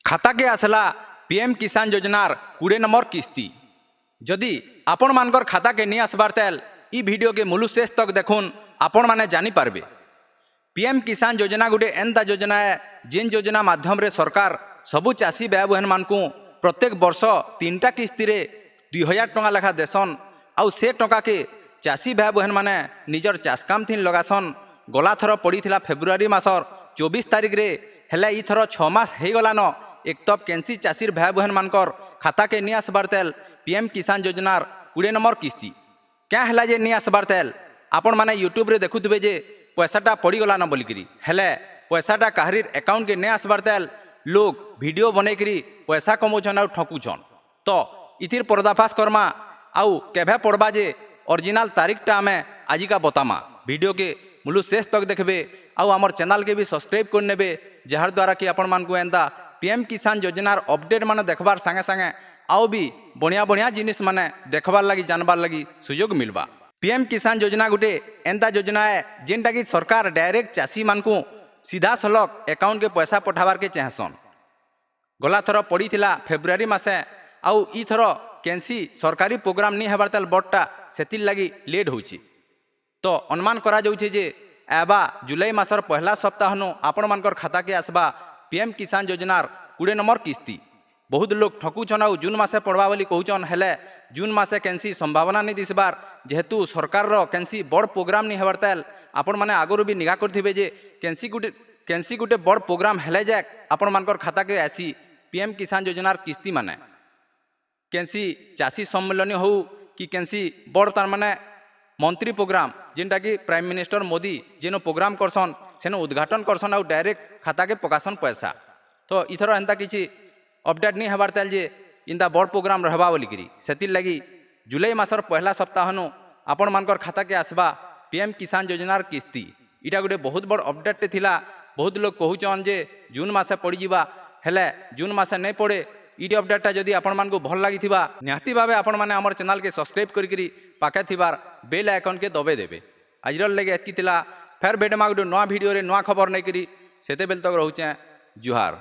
खाता के आसला पीएम किसान योजनार 20 नंबर किस्ती। जदि आपण मानकर खाता के नहीं आसबार तेल ई वीडियो के मूल शेष तक देखुन आपण माने जानी पारबे। पीएम किसान योजना गोटे एंता योजना है जेन योजना माध्यम रे सरकार सबु चाषी भाई बहन मानकू प्रत्येक वर्ष 3टा किस्ती रे 2000 टंका लेखा देसन। आउ से टंका के चाषी भाई बहन माने निजर चाष काम थी लगासन। गला थर पड़ी फेब्रुआरी मासर 24 तारिख रे हेले ई थर 6 मास हो गलान एक तब कैंसी चाषीर भाई बहन मानकर खाता के नहीं आसबार तेल पीएम किसान योजनार 20 नंबर किस्ती। क्या है जे नहीं आसबार तेल आपण माने यूट्यूब रे देखुवे जे पैसाटा पड़ीगलान बोलिकी हेले पैसाटा काहरीर अकाउंट के नहीं आसबार तेल लोग वीडियो बनईकरी पैसा कमाउछन आउ ठकुछन। तो इथिर पर्दाफाश करमा आउ केभे पड़बा जे ओरिजिनल तारीखटा आमे आजिका बतामा। वीडियो के मूल शेष तक देखबे आउ आमर चैनल के भी सब्सक्राइब कर नेबे जार द्वारा कि आपण मानकू एंता पीएम किसान योजनार अपडेट माने देखबार संगे संगे आउ भी बढ़िया बढ़िया जिनिस माने देखबार लगी जानबार लगी सुयोग मिलबा। पीएम किसान योजना गोटे एंता योजना है जेनटा कि सरकार डायरेक्ट चाषी मानकू सीधा सलख अकाउंट के पैसा पठाबार के चाहसन। गला थर पड़ी फेब्रुआरी मासे आउ ई थर कैंसी सरकारी प्रोग्राम नहीं हेबार तेल बड़टा सेतिल लगी लेट होछि। तो अनुमान करा जाउछि जे एबा जुलाई मासर पहला सप्ताह नु आपण मानकर खाता के आसबा पीएम किसान योजनार 20 नंबर किस्ती। बहुत लोग ठकुछन आउ जून मासे पड़वा बोली कहउछन हेले जून मासे कैंसी संभावना नहीं दिसबार जेहेतु सरकार रो कैंसी बड़ प्रोग्राम नहीं हेबार तेल आपण माने आगरु भी निगा करथिबे जे कैंसी गुटे बड़ प्रोग्राम हेले जाक आपण मानकर खाता के आसी पीएम किसान योजनार किस्ती माने कैंसी चाषी सम्मेलन हो कि कैंसी बड़ तार माने मंत्री प्रोग्राम जेनटा कि प्राइम मिनिस्टर मोदी जेनो प्रोग्राम करसन सेनो उद्घाटन करसन आउ डायरेक्ट खाता के पकासन पैसा। तो इथर एंता किछि अपडेट नहीं हेबार तेल जे इंदा बड़ प्रोग्राम रहबा बोलिकी सेतिल लगी जुलाई मासर पहला सप्ताह नु आपण मानकर खाता के आसबा पीएम किसान योजनार किस्ती। इटा गोटे बहुत बड़ अपडेट थिला। बहुत लोग कहउछन जे जून मासे पड़ी जिबा हेले जून मासे नहीं पड़े। ई अपडेटटा जदि आपण मानकू भल लागिथिबा निहाती भावे आपण माने हमर चैनल के सब्सक्राइब करिकरी पाखे थिबार बेल आइकन के दबे देबे। आजर लगे एतकी थिला फेर बेडमा गोटे नवा वीडियो रे नवा खबर नहीं करी सेते बेल तक रहउचे जुहार।